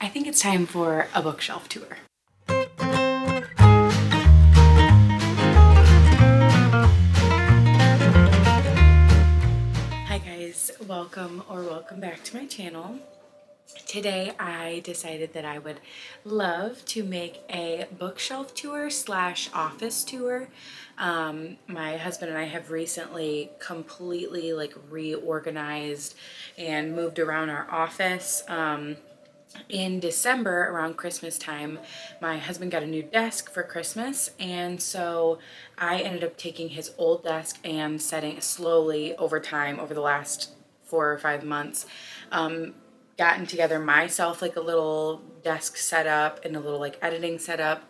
I think it's time for a bookshelf tour. Hi guys, welcome back to my channel. Today I decided that I would love to make a bookshelf tour slash office tour. My husband and I have recently completely reorganized and moved around our office. In December, around Christmas time, my husband got a new desk for Christmas, and so I ended up taking his old desk and setting slowly over time, over the last 4 or 5 months, gotten together myself like a little desk setup and a little editing setup.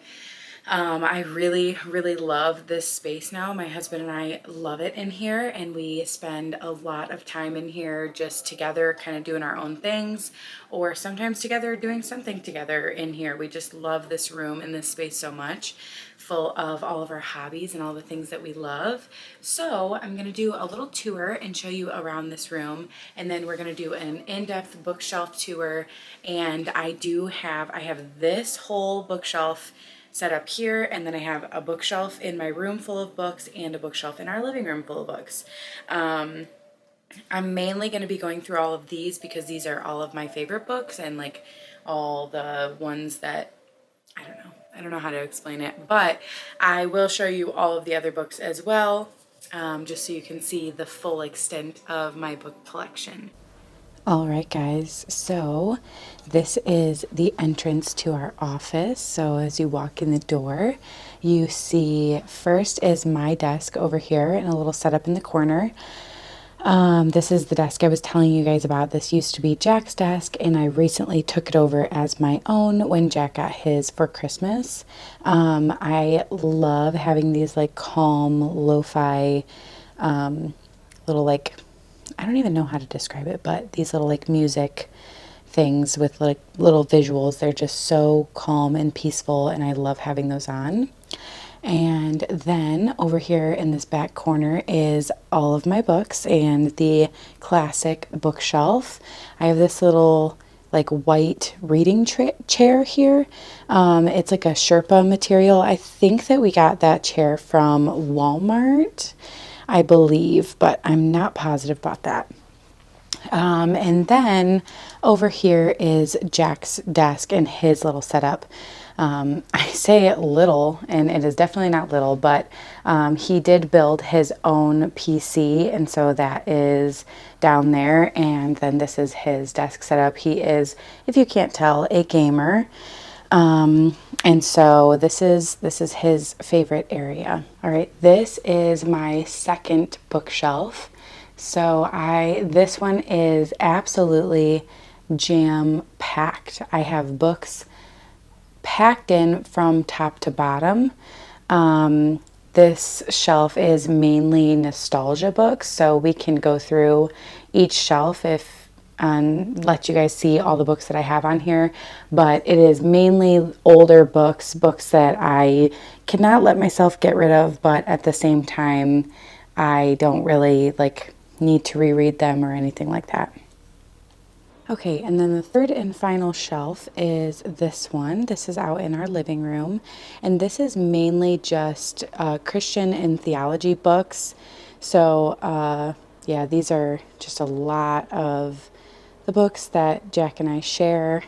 I really love this space now. My husband and I love it in here, and we spend a lot of time in here just together, kind of doing our own things, or sometimes together doing something together in here. We just love this room and this space so much, full of all of our hobbies and all the things that we love. So I'm going to do a little tour and show you around this room, and then we're going to do an in-depth bookshelf tour. And I have this whole bookshelf set up here, and then I have a bookshelf in my room full of books and a bookshelf in our living room full of books. I'm mainly going to be going through all of these because these are all of my favorite books and all the ones that I don't know how to explain it, but I will show you all of the other books as well, just so you can see the full extent of my book collection. All right, guys, so this is the entrance to our office. So as you walk in the door, you see first is my desk over here and a little setup in the corner. This is the desk I was telling you guys about. This used to be Jack's desk, and I recently took it over as my own when Jack got his for Christmas. I love having these calm lo-fi little I don't even know how to describe it, but these little music things with little visuals. They're just so calm and peaceful, and I love having those on. And then over here in this back corner is all of my books and the classic bookshelf. I have this little white reading chair here. It's like a Sherpa material. I think that we got that chair from Walmart, I believe, but I'm not positive about that. And then over here is Jack's desk and his little setup. I say it little, and it is definitely not little, but he did build his own PC, and so that is down there. And then this is his desk setup. He is, if you can't tell, a gamer. And so this is his favorite area. All right, this is my second bookshelf. So this one is absolutely jam-packed. I have books packed in from top to bottom. This shelf is mainly nostalgia books, so we can go through each shelf and let you guys see all the books that I have on here. But it is mainly older books that I cannot let myself get rid of, but at the same time, I don't really need to reread them or anything like that. Okay, and then the third and final shelf is this one. This is out in our living room, and this is mainly just Christian and theology books. So yeah, these are just a lot of the books that Jack and I share.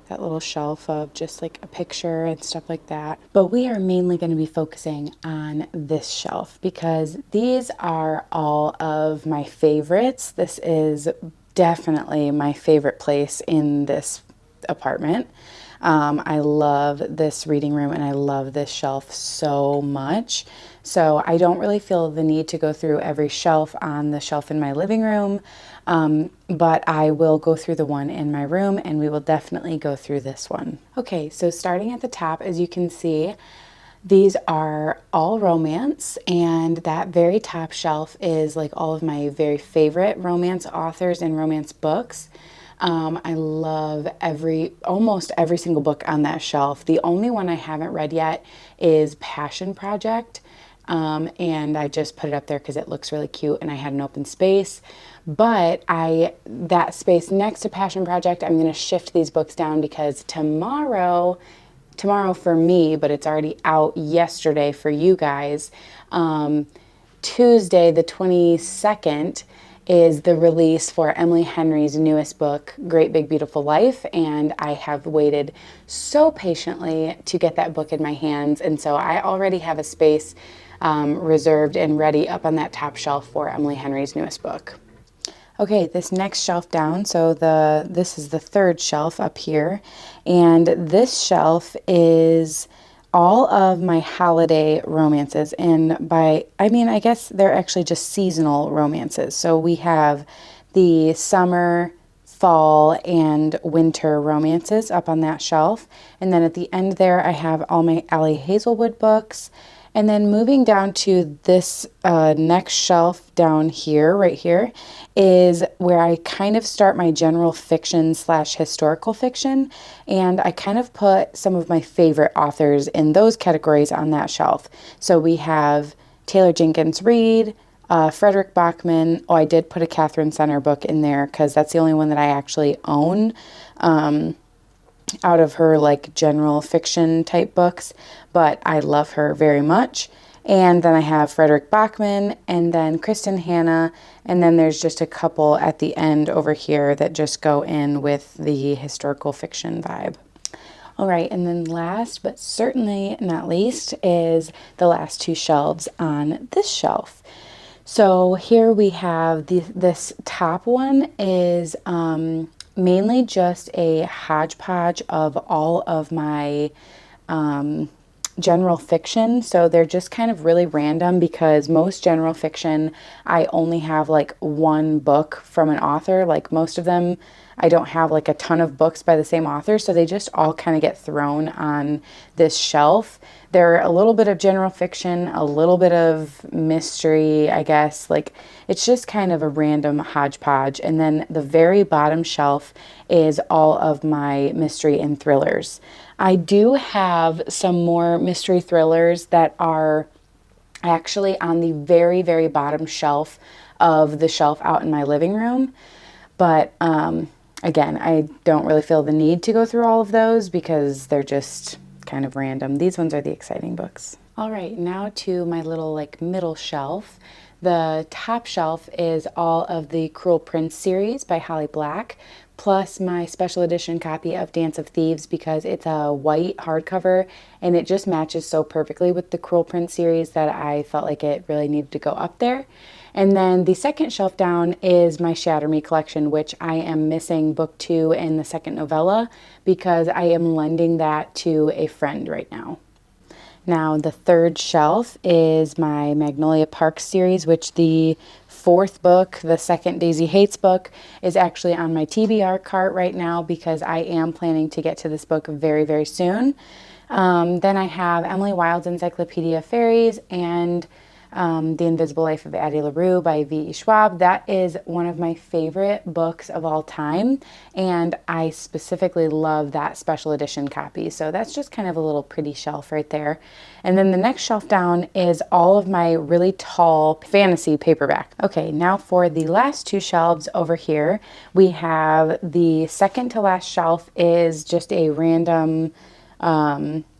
That little shelf of just a picture and stuff like that. But we are mainly going to be focusing on this shelf because these are all of my favorites. This is definitely my favorite place in this apartment. I love this reading room and I love this shelf so much. So I don't really feel the need to go through every shelf on the shelf in my living room, but I will go through the one in my room, and we will definitely go through this one. Okay, so starting at the top, as you can see, these are all romance, and that very top shelf is all of my very favorite romance authors and romance books. I love almost every single book on that shelf. The only one I haven't read yet is Passion Project. and I just put it up there because it looks really cute and I had an open space. But that space next to Passion Project, I'm going to shift these books down because tomorrow for me, but it's already out yesterday for you guys, Tuesday the 22nd is the release for Emily Henry's newest book, Great Big Beautiful Life, and I have waited so patiently to get that book in my hands, and so I already have a space reserved and ready up on that top shelf for Emily Henry's newest book. Okay, this next shelf down, so this is the third shelf up here, and this shelf is all of my holiday romances, and I guess they're actually just seasonal romances. So we have the summer, fall, and winter romances up on that shelf, and then at the end there I have all my Allie Hazelwood books. And then moving down to this next shelf down here, right here, is where I kind of start my general fiction / historical fiction. And I kind of put some of my favorite authors in those categories on that shelf. So we have Taylor Jenkins Reid, Frederick Bachman. Oh, I did put a Catherine Center book in there because that's the only one that I actually own. Out of her like general fiction type books, but I love her very much. And then I have Frederick Bachman and then Kristen Hanna, and then there's just a couple at the end over here that just go in with the historical fiction vibe. All right, and then last but certainly not least is the last two shelves on this shelf. So here we have this top one is mainly just a hodgepodge of all of my general fiction. So they're just kind of really random because most general fiction, I only have like one book from an author. Like most of them, I don't have like a ton of books by the same author. So they just all kind of get thrown on this shelf. They're a little bit of general fiction, a little bit of mystery, I guess. Like it's just kind of a random hodgepodge. And then the very bottom shelf is all of my mystery and thrillers. I do have some more mystery thrillers that are actually on the very, very bottom shelf of the shelf out in my living room. But again, I don't really feel the need to go through all of those because they're just kind of random. These ones are the exciting books. All right, now to my little like middle shelf. The top shelf is all of the Cruel Prince series by Holly Black, plus my special edition copy of Dance of Thieves because it's a white hardcover and it just matches so perfectly with the Cruel Prince series that I felt like it really needed to go up there. And then the second shelf down is my Shatter Me collection, which I am missing book 2 in the second novella because I am lending that to a friend right now. Now the third shelf is my Magnolia Park series, which the fourth book, the second Daisy Hates book, is actually on my TBR cart right now because I am planning to get to this book very, very soon. Then I have Emily Wilde's Encyclopedia of Fairies and The Invisible Life of Addie LaRue by V.E. Schwab. That is one of my favorite books of all time, and I specifically love that special edition copy. So that's just kind of a little pretty shelf right there. And then the next shelf down is all of my really tall fantasy paperback. Okay, now for the last two shelves over here, we have the second to last shelf is just a random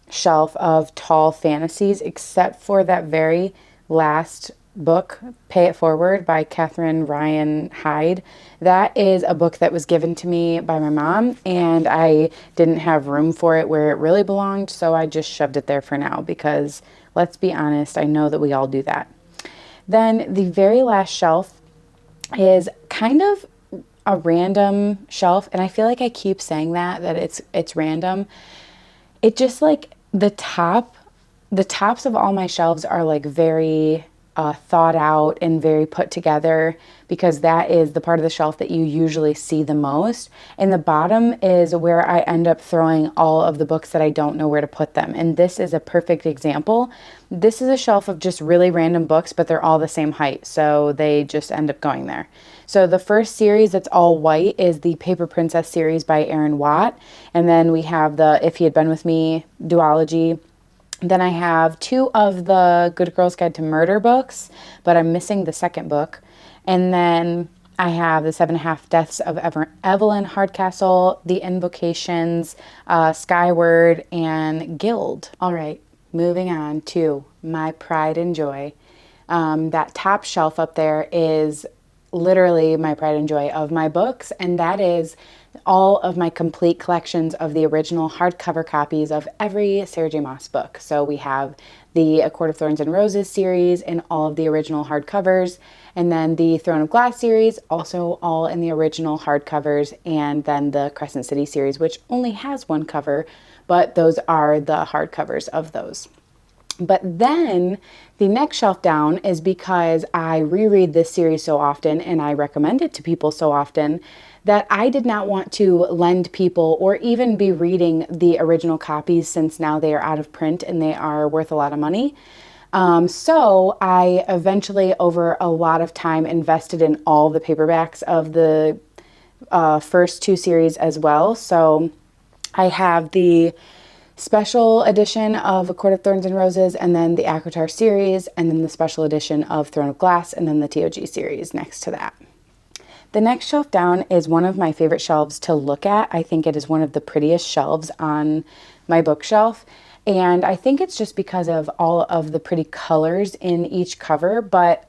shelf of tall fantasies, except for that very last book, Pay It Forward by Catherine Ryan Hyde. That is a book that was given to me by my mom, and I didn't have room for it where it really belonged, so I just shoved it there for now because, let's be honest, I know that we all do that. Then the very last shelf is kind of a random shelf, and I feel like I keep saying that it's random. It just like the tops of all my shelves are like very thought out and very put together because that is the part of the shelf that you usually see the most. And the bottom is where I end up throwing all of the books that I don't know where to put them. And this is a perfect example. This is a shelf of just really random books, but they're all the same height, so they just end up going there. So the first series that's all white is the Paper Princess series by Erin Watt. And then we have the If He Had Been With Me duology. Then I have 2 of the Good Girl's Guide to Murder books, but I'm missing the second book. And then I have the 7.5 Deaths of Evelyn Hardcastle, The Invocations, Skyward, and Guild. All right, moving on to my pride and joy. That top shelf up there is literally my pride and joy of my books, and that is all of my complete collections of the original hardcover copies of every Sarah J. Maas book. So we have the A Court of Thorns and Roses series in all of the original hardcovers, and then the Throne of Glass series, also all in the original hardcovers, and then the Crescent City series, which only has one cover, but those are the hardcovers of those. But then the next shelf down is because I reread this series so often and I recommend it to people so often that I did not want to lend people or even be reading the original copies, since now they are out of print and they are worth a lot of money. So I eventually, over a lot of time, invested in all the paperbacks of the first 2 series as well. So I have the special edition of A Court of Thorns and Roses, and then the Aquitar series, and then the special edition of Throne of Glass, and then the TOG series next to that. The next shelf down is one of my favorite shelves to look at. I think it is one of the prettiest shelves on my bookshelf, and I think it's just because of all of the pretty colors in each cover, but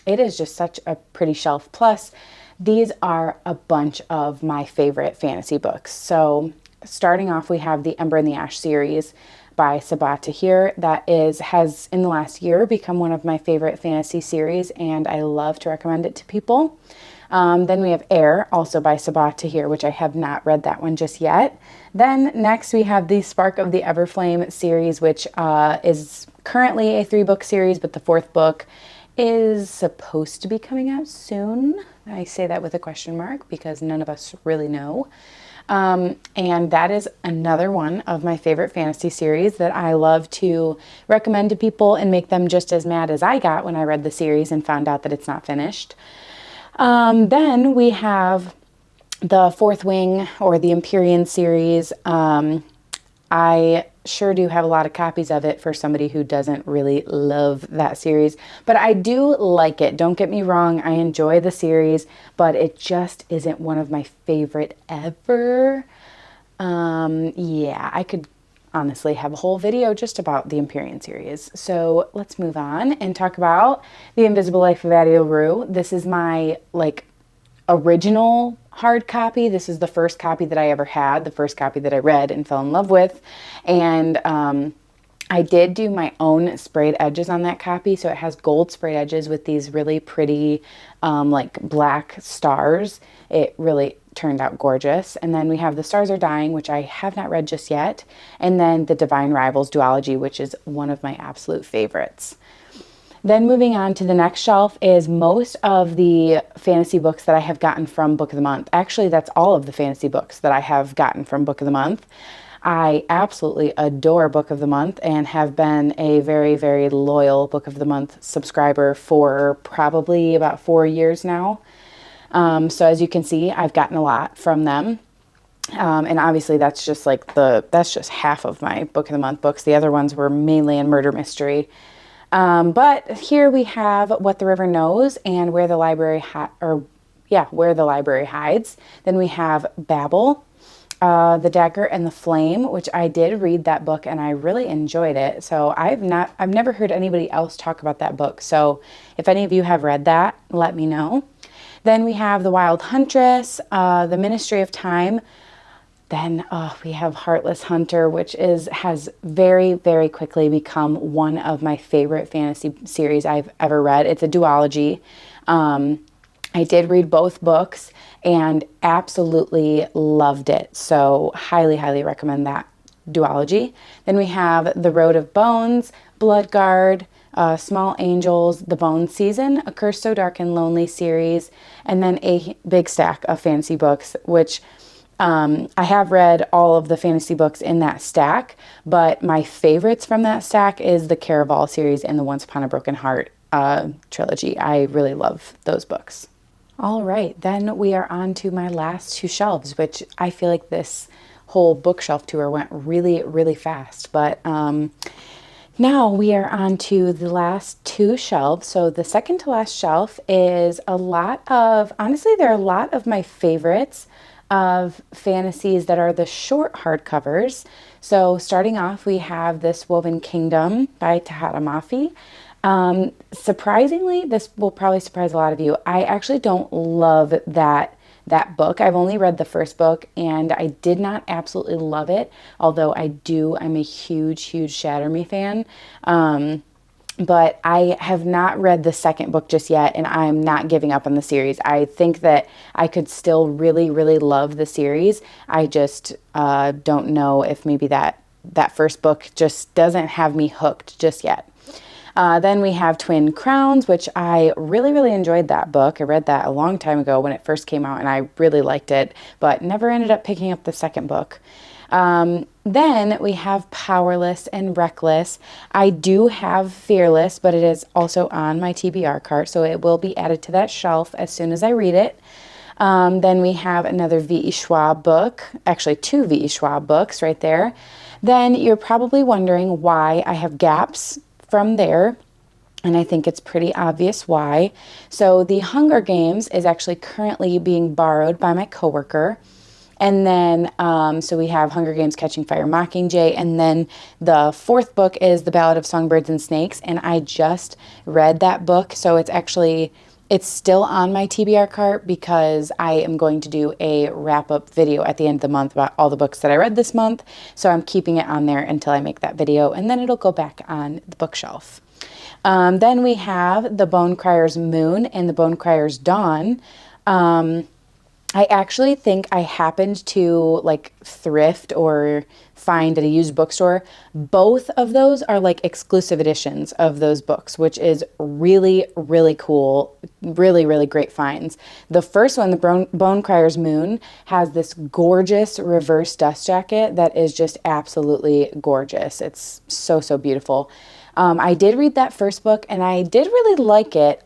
it is just such a pretty shelf. Plus, these are a bunch of my favorite fantasy books. So starting off, we have the Ember and the Ash series by Sabaa Tahir. That has in the last year become one of my favorite fantasy series, and I love to recommend it to people. Then we have Air, also by Sabaa Tahir, which I have not read that one just yet. Then next we have the Spark of the Everflame series, which is currently a 3-book series, but the 4th book is supposed to be coming out soon. I say that with a question mark because none of us really know. And that is another one of my favorite fantasy series that I love to recommend to people and make them just as mad as I got when I read the series and found out that it's not finished. Then we have the Fourth Wing, or the Empyrean series. I sure do have a lot of copies of it for somebody who doesn't really love that series, but I do like it. Don't get me wrong, I enjoy the series, but it just isn't one of my favorite ever. Yeah, I could honestly have a whole video just about the Empyrean series. So let's move on and talk about The Invisible Life of Addie LaRue. This is my original hard copy. This is the first copy that I ever had, the first copy that I read and fell in love with. And I did do my own sprayed edges on that copy. So it has gold sprayed edges with these really pretty black stars. It really turned out gorgeous. And then we have The Stars Are Dying, which I have not read just yet. And then The Divine Rivals duology, which is one of my absolute favorites. Then moving on to the next shelf is most of the fantasy books that I have gotten from Book of the Month. Actually, that's all of the fantasy books that I have gotten from Book of the Month. I absolutely adore Book of the Month and have been a very, very loyal Book of the Month subscriber for probably about 4 years now. So as you can see, I've gotten a lot from them. And obviously that's just that's just half of my Book of the Month books. The other ones were mainly in murder mystery. But here we have What the River Knows and Where the Library Hides. Then we have Babel, The Dagger and the Flame, which I did read that book and I really enjoyed it. So I've never heard anybody else talk about that book. So if any of you have read that, let me know. Then we have The Wild Huntress, The Ministry of Time. Then we have Heartless Hunter, which has very, very quickly become one of my favorite fantasy series I've ever read. It's a duology. I did read both books and absolutely loved it. So highly, highly recommend that duology. Then we have The Road of Bones, Bloodguard, Small Angels, The Bone Season, A Curse So Dark and Lonely series, and then a big stack of fantasy books, which I have read all of the fantasy books in that stack, but my favorites from that stack is the Caraval series and the Once Upon a Broken Heart trilogy. I really love those books. All right, then we are on to my last 2 shelves, which I feel like this whole bookshelf tour went really, really fast. But now we are on to the last two shelves. So the second to last shelf is a lot of, honestly, there are a lot of my favorites of fantasies that are the short hardcovers. So starting off, we have this Woven Kingdom by Tahata Mafi. Surprisingly, this will probably surprise a lot of you. I actually don't love that book. I've only read the first book and I did not absolutely love it, although I'm a huge Shatter Me fan. But I have not read the second book just yet, and I'm not giving up on the series. I think that I could still really, really love the series. I just don't know if maybe that first book just doesn't have me hooked just yet. Then we have Twin Crowns, which I really enjoyed that book. I read that a long time ago when it first came out, and I really liked it, but never ended up picking up the second book. Then we have Powerless and Reckless. I do have Fearless, but it is also on my TBR cart, so it will be added to that shelf as soon as I read it. Then we have another V.E. Schwab book, actually two V.E. Schwab books right there. Then you're probably wondering why I have gaps from there, and I think it's pretty obvious why. So the Hunger Games is actually currently being borrowed by my coworker. And then, so we have Hunger Games Catching Fire Mockingjay, and then the fourth book is The Ballad of Songbirds and Snakes, and I just read that book, so it's still on my TBR cart because I am going to do a wrap-up video at the end of the month about all the books that I read this month, so I'm keeping it on there until I make that video, and then it'll go back on the bookshelf. Then we have The Bone Crier's Moon and The Bone Crier's Dawn. I actually think I happened to thrift or find at a used bookstore. Both of those are exclusive editions of those books, which is really cool. Really great finds. The first one, The Bone Crier's Moon, has this gorgeous reverse dust jacket that is just absolutely gorgeous. It's so beautiful. I did read that first book and I did really like it.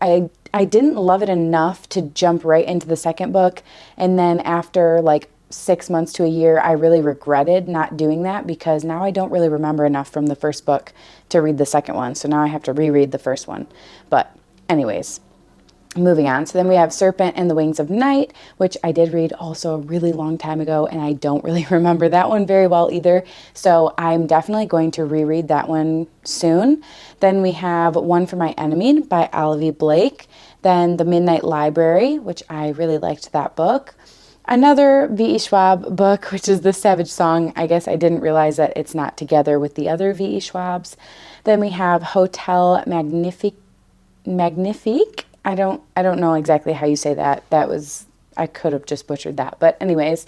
I didn't love it enough to jump right into the second book. And then after 6 months to a year, I really regretted not doing that because now I don't really remember enough from the first book to read the second one. So now I have to reread the first one. But anyways, moving on. So then we have Serpent and the Wings of Night, which I did read also a really long time ago, and I don't really remember that one very well either. So I'm definitely going to reread that one soon. Then we have One for My Enemy by Olivia Blake. Then The Midnight Library, which I really liked that book. Another V.E. Schwab book, which is The Savage Song. I guess I didn't realize that it's not together with the other V.E. Schwabs. Then we have Hotel Magnifique. I don't know exactly how you say that. I could have just butchered that. But anyways,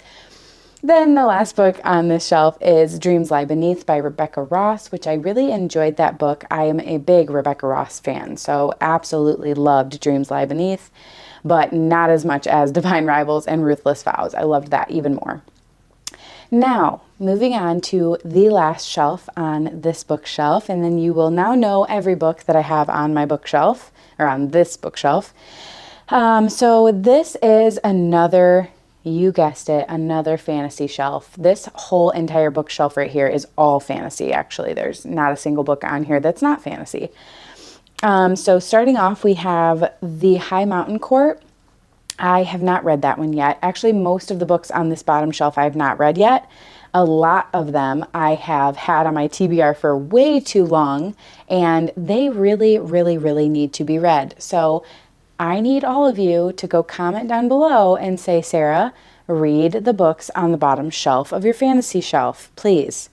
then the last book on this shelf is Dreams Lie Beneath by Rebecca Ross, which I really enjoyed that book. I am a big Rebecca Ross fan, so absolutely loved Dreams Lie Beneath, but not as much as Divine Rivals and Ruthless Vows. I loved that even more. Now, moving on to the last shelf on this bookshelf, and then you will now know every book that I have on my bookshelf, or on this bookshelf. So this is another, you guessed it, another fantasy shelf. This whole entire bookshelf right here is all fantasy, actually. There's not a single book on here that's not fantasy. So starting off, we have The High Mountain Court. I have not read that one yet. Actually, most of the books on this bottom shelf I have not read yet. A lot of them I have had on my TBR for way too long, and they really need to be read. So I need all of you to go comment down below and say, Sarah, read the books on the bottom shelf of your fantasy shelf, please,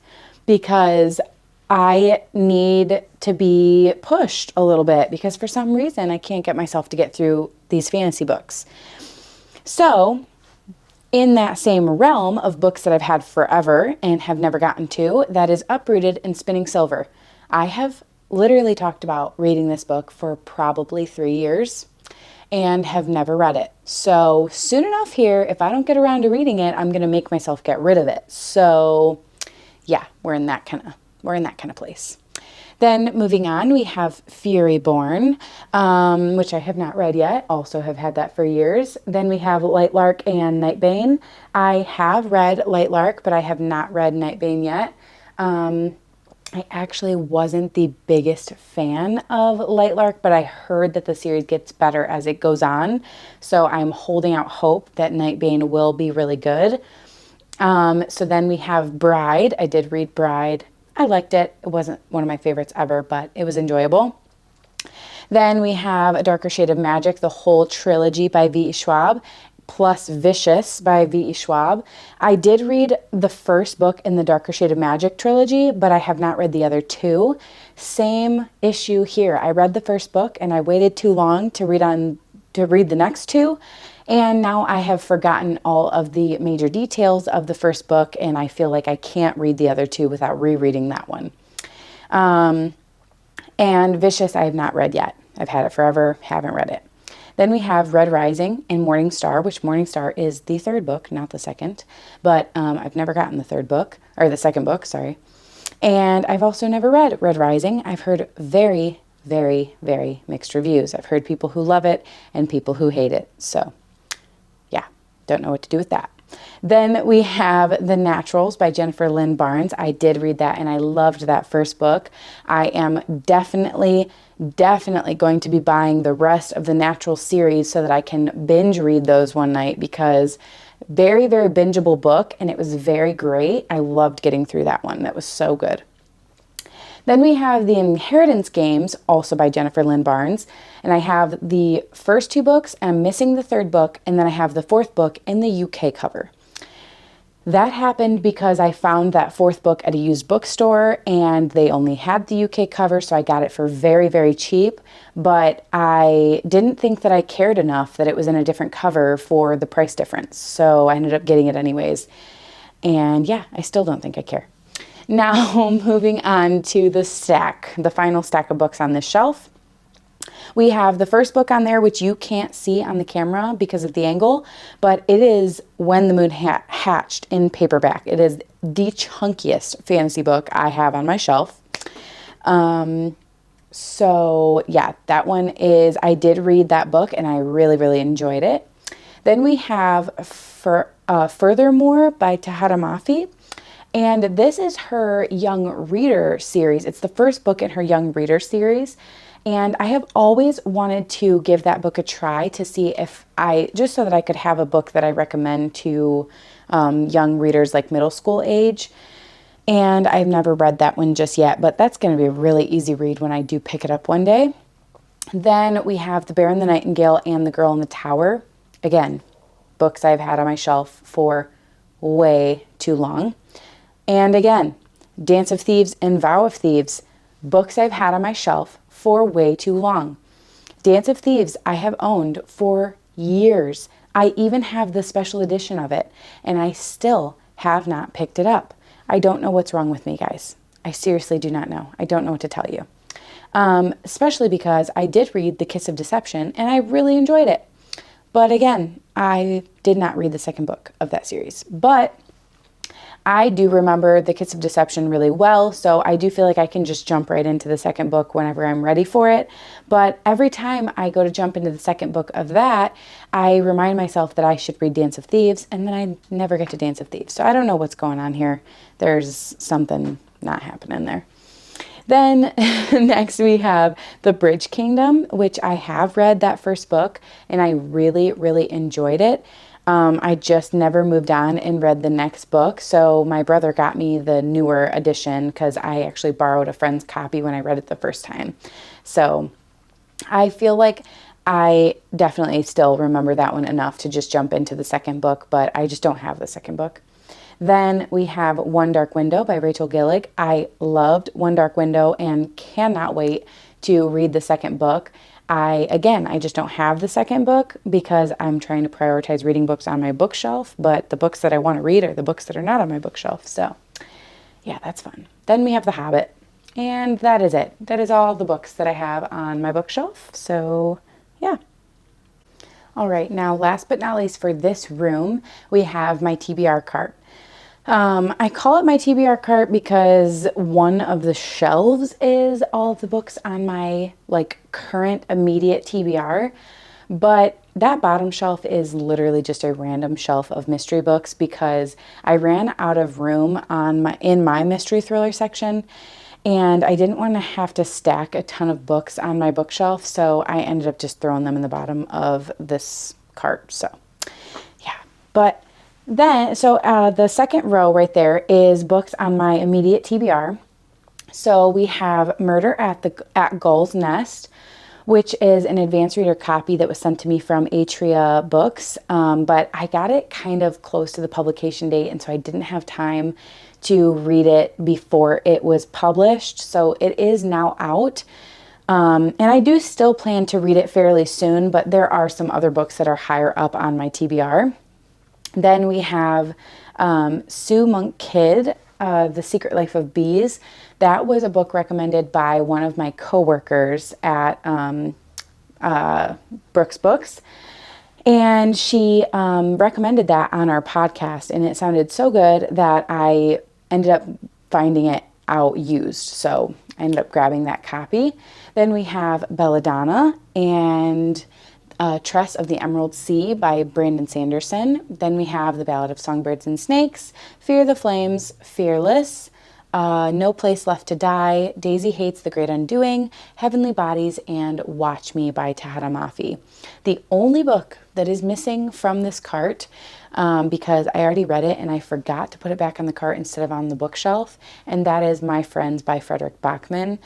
because I need to be pushed a little bit because for some reason I can't get myself to get through these fantasy books. So in that same realm of books that I've had forever and have never gotten to, that is Uprooted and Spinning Silver. I have literally talked about reading this book for probably 3 years and have never read it. So soon enough here, if I don't get around to reading it, I'm going to make myself get rid of it. So yeah, we're in that kind of place. Then moving on, we have Fury Born, which I have not read yet. Also have had that for years. Then we have Lightlark and Nightbane. I have read Lightlark, but I have not read Nightbane yet. I actually wasn't the biggest fan of Lightlark, but I heard that the series gets better as it goes on. So I'm holding out hope that Nightbane will be really good. So then we have Bride. I did read Bride. I liked it. It wasn't one of my favorites ever, but it was enjoyable. Then we have A Darker Shade of Magic, the whole trilogy by V.E. Schwab, plus Vicious by V.E. Schwab. I did read the first book in the Darker Shade of Magic trilogy, but I have not read the other two. Same issue here. I read the first book and I waited too long to read the next two. And now I have forgotten all of the major details of the first book, and I feel like I can't read the other two without rereading that one. And Vicious I have not read yet. I've had it forever, haven't read it. Then we have Red Rising and Morning Star, which Morning Star is the third book, not the second. But I've never gotten the third book, or the second book, sorry. And I've also never read Red Rising. I've heard very, very, very mixed reviews. I've heard people who love it and people who hate it. So yeah, don't know what to do with that. Then we have The Naturals by Jennifer Lynn Barnes. I did read that and I loved that first book. I am definitely going to be buying the rest of the Natural series so that I can binge read those one night, because very, very bingeable book, and it was very great. I loved getting through that one. That was so good. Then we have The Inheritance Games, also by Jennifer Lynn Barnes. And I have the first two books, I'm missing the third book, and then I have the fourth book in the UK cover. That happened because I found that fourth book at a used bookstore and they only had the UK cover, so I got it for very, very cheap. But I didn't think that I cared enough that it was in a different cover for the price difference. So I ended up getting it anyways. And yeah, I still don't think I care. Now, moving on to the final stack of books on this shelf. We have the first book on there, which you can't see on the camera because of the angle, but it is When the Moon Hatched in paperback. It is the chunkiest fantasy book I have on my shelf. So yeah, that one is, I did read that book and I really, really enjoyed it. Then we have Furthermore by Tahara Mafi. And this is her Young Reader series. It's the first book in her Young Reader series. And I have always wanted to give that book a try to see if just so that I could have a book that I recommend to young readers like middle school age. And I've never read that one just yet, but that's going to be a really easy read when I do pick it up one day. Then we have The Bear and the Nightingale and The Girl in the Tower. Again, books I've had on my shelf for way too long. And again, Dance of Thieves and Vow of Thieves, books I've had on my shelf for way too long. Dance of Thieves I have owned for years. I even have the special edition of it, and I still have not picked it up. I don't know what's wrong with me, guys. I seriously do not know. I don't know what to tell you. Especially because I did read The Kiss of Deception, and I really enjoyed it. But again, I did not read the second book of that series. But I do remember The Kiss of Deception really well, so I do feel like I can just jump right into the second book whenever I'm ready for it. But every time I go to jump into the second book of that, I remind myself that I should read Dance of Thieves, and then I never get to Dance of Thieves. So I don't know what's going on here. There's something not happening there. Then next we have The Bridge Kingdom, which I have read that first book, and I really, really enjoyed it. I just never moved on and read the next book. So my brother got me the newer edition because I actually borrowed a friend's copy when I read it the first time. So I feel like I definitely still remember that one enough to just jump into the second book, but I just don't have the second book. Then we have One Dark Window by Rachel Gillig. I loved One Dark Window and cannot wait to read the second book. I just don't have the second book because I'm trying to prioritize reading books on my bookshelf, but the books that I want to read are the books that are not on my bookshelf. So yeah, that's fun. Then we have The Hobbit, and that is it. That is all the books that I have on my bookshelf. So yeah. All right, now last but not least for this room, we have my TBR cart. I call it my TBR cart because one of the shelves is all of the books on my like current immediate TBR, but that bottom shelf is literally just a random shelf of mystery books because I ran out of room on my mystery thriller section, and I didn't want to have to stack a ton of books on my bookshelf, so I ended up just throwing them in the bottom of this cart. So yeah, but then, so the second row right there is books on my immediate TBR. So we have Murder at Gull's Nest, which is an advanced reader copy that was sent to me from Atria Books, but I got it kind of close to the publication date, and so I didn't have time to read it before it was published. So it is now out. And I do still plan to read it fairly soon, but there are some other books that are higher up on my TBR. Then we have Sue Monk Kidd, The Secret Life of Bees. That was a book recommended by one of my coworkers at Brooks Books. And she recommended that on our podcast, and it sounded so good that I ended up finding it out used. So I ended up grabbing that copy. Then we have Belladonna and Tress of the Emerald Sea by Brandon Sanderson. Then we have The Ballad of Songbirds and Snakes, Fear the Flames, Fearless, No Place Left to Die, Daisy Hates the Great Undoing, Heavenly Bodies, and Watch Me by Tahara Mafi. The only book that is missing from this cart, because I already read it and I forgot to put it back on the cart instead of on the bookshelf, and that is My Friends by Frederick Bachman.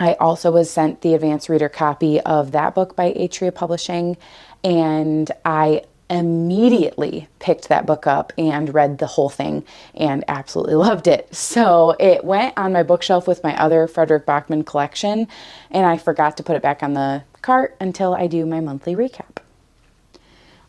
I also was sent the advanced reader copy of that book by Atria Publishing, and I immediately picked that book up and read the whole thing and absolutely loved it. So it went on my bookshelf with my other Frederick Bachman collection, and I forgot to put it back on the cart until I do my monthly recap.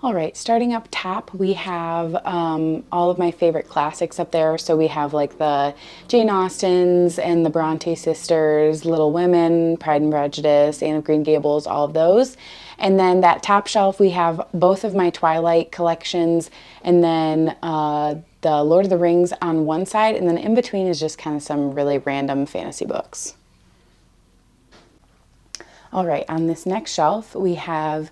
All right, starting up top, we have all of my favorite classics up there. So we have like the Jane Austens and the Bronte sisters, Little Women, Pride and Prejudice, Anne of Green Gables, all of those. And then that top shelf, we have both of my Twilight collections, and then the Lord of the Rings on one side, and then in between is just kind of some really random fantasy books. All right, on this next shelf, we have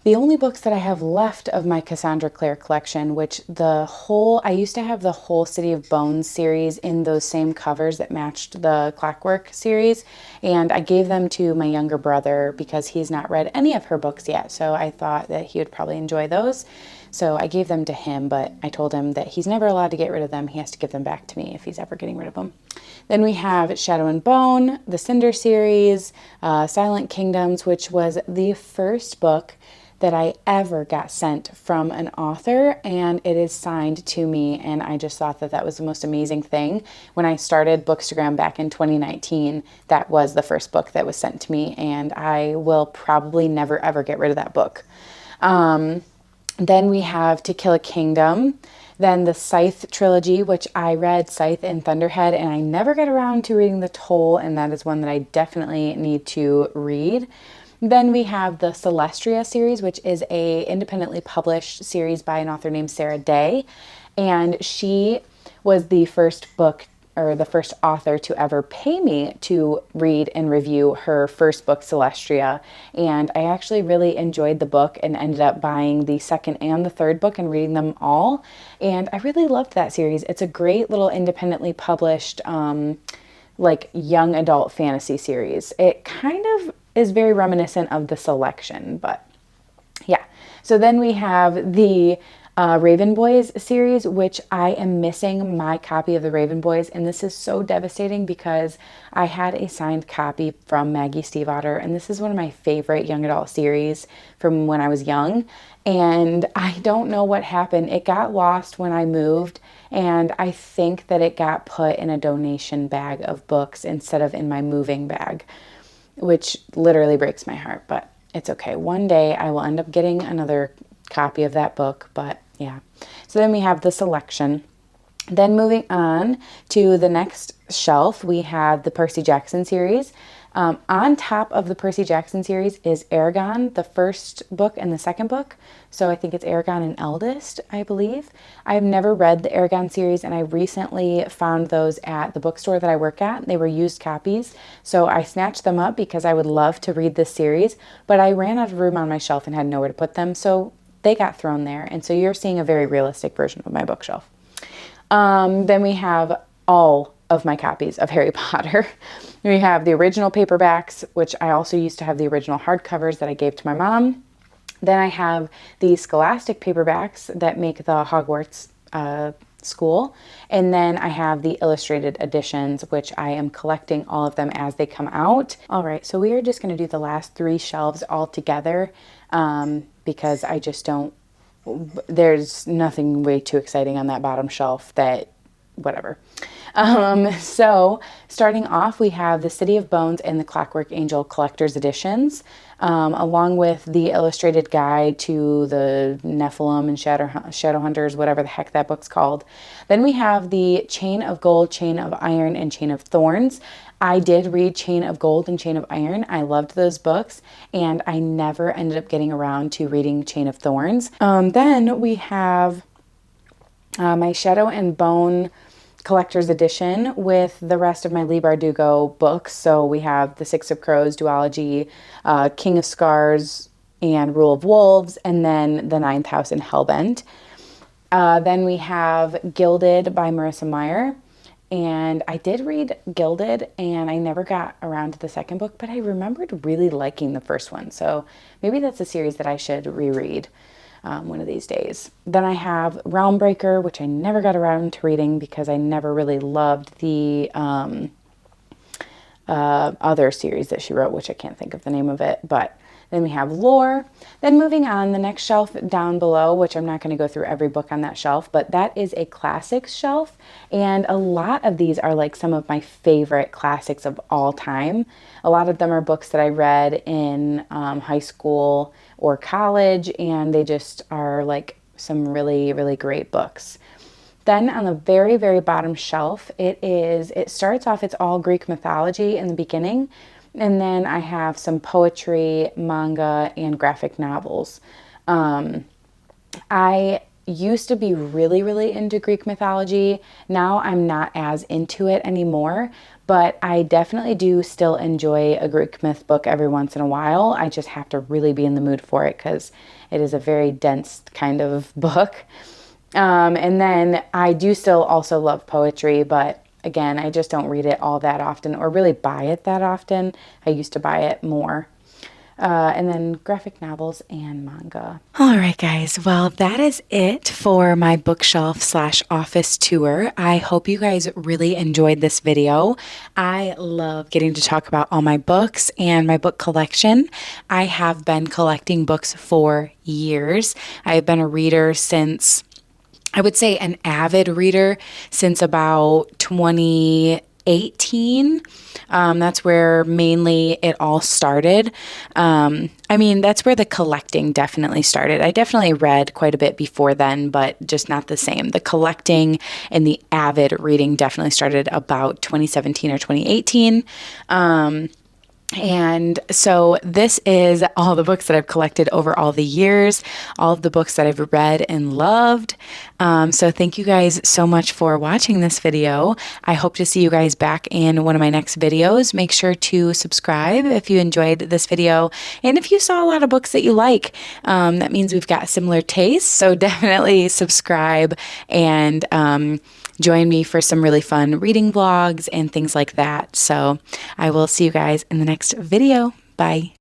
the only books that I have left of my Cassandra Clare collection, which I used to have the whole City of Bones series in those same covers that matched the Clockwork series, and I gave them to my younger brother because he's not read any of her books yet, so I thought that he would probably enjoy those. So I gave them to him, but I told him that he's never allowed to get rid of them. He has to give them back to me if he's ever getting rid of them. Then we have Shadow and Bone, the Cinder series, Silent Kingdoms, which was the first book that I ever got sent from an author, and it is signed to me, and I just thought that that was the most amazing thing. When I started Bookstagram back in 2019, that was the first book that was sent to me, and I will probably never ever get rid of that book. Then we have To Kill a Kingdom, then the Scythe trilogy, which I read Scythe and Thunderhead, and I never got around to reading The Toll, and that is one that I definitely need to read. Then we have the Celestria series, which is a independently published series by an author named Sarah Day, and she was the first book or the first author to ever pay me to read and review her first book, Celestria. And I actually really enjoyed the book and ended up buying the second and the third book and reading them all. And I really loved that series. It's a great little independently published like young adult fantasy series. It kind of is very reminiscent of The Selection, but yeah. So then we have the Raven Boys series, which I am missing my copy of the Raven Boys, and this is so devastating because I had a signed copy from Maggie Stiefvater, and this is one of my favorite young adult series from when I was young, and I don't know what happened. It got lost when I moved, and I think that it got put in a donation bag of books instead of in my moving bag, which literally breaks my heart, but it's okay. One day I will end up getting another copy of that book, but yeah. So then we have The Selection. Then moving on to the next shelf, we have the Percy Jackson series. On top of the Percy Jackson series is Aragon, the first book and the second book. So I think it's Aragon and Eldest, I believe. I've never read the Aragon series, and I recently found those at the bookstore that I work at. They were used copies, so I snatched them up because I would love to read this series, but I ran out of room on my shelf and had nowhere to put them, so they got thrown there. And so you're seeing a very realistic version of my bookshelf. Then we have all of my copies of Harry Potter. We have the original paperbacks, which I also used to have the original hardcovers that I gave to my mom. Then I have the Scholastic paperbacks that make the Hogwarts school. And then I have the illustrated editions, which I am collecting all of them as they come out. All right, so we are just going to do the last 3 shelves all together because I just don't, there's nothing way too exciting on that bottom shelf that, whatever. So starting off, we have the City of Bones and the Clockwork Angel Collector's Editions, along with the illustrated guide to the Nephilim and Shadow Hunters, whatever the heck that book's called. Then we have the Chain of Gold, Chain of Iron, and Chain of Thorns. I did read Chain of Gold and Chain of Iron. I loved those books, and I never ended up getting around to reading Chain of Thorns. Then we have my Shadow and Bone Collector's Edition with the rest of my Leigh Bardugo books. So we have The Six of Crows duology, King of Scars, and Rule of Wolves, and then The Ninth House and Hellbent. Then we have Gilded by Marissa Meyer. And I did read Gilded, and I never got around to the second book, but I remembered really liking the first one. So maybe that's a series that I should reread one of these days. Then I have Realmbreaker, which I never got around to reading because I never really loved the other series that she wrote, which I can't think of the name of it. But then we have Lore. Then moving on, the next shelf down below, which I'm not going to go through every book on that shelf, but that is a classics shelf. And a lot of these are like some of my favorite classics of all time. A lot of them are books that I read in high school or college, and they just are like some really, really great books. Then on the very, very bottom shelf, it starts off, it's all Greek mythology in the beginning. And then I have some poetry, manga, and graphic novels. I used to be really, really into Greek mythology. Now I'm not as into it anymore, but I definitely do still enjoy a Greek myth book every once in a while. I just have to really be in the mood for it because it is a very dense kind of book. And then I do still also love poetry, but again, I just don't read it all that often or really buy it that often. I used to buy it more. And then graphic novels and manga. All right, guys. Well, that is it for my bookshelf/office tour. I hope you guys really enjoyed this video. I love getting to talk about all my books and my book collection. I have been collecting books for years. I have been a reader since, I would say an avid reader since about 2018. That's where mainly it all started. That's where the collecting definitely started. I definitely read quite a bit before then, but just not the same. The collecting and the avid reading definitely started about 2017 or 2018. And so this is all the books that I've collected over all the years, all of the books that I've read and loved. So thank you guys so much for watching this video. I hope to see you guys back in one of my next videos. Make sure to subscribe if you enjoyed this video. And if you saw a lot of books that you like, that means we've got similar tastes. So definitely subscribe and join me for some really fun reading vlogs and things like that. So I will see you guys in the next video. Bye.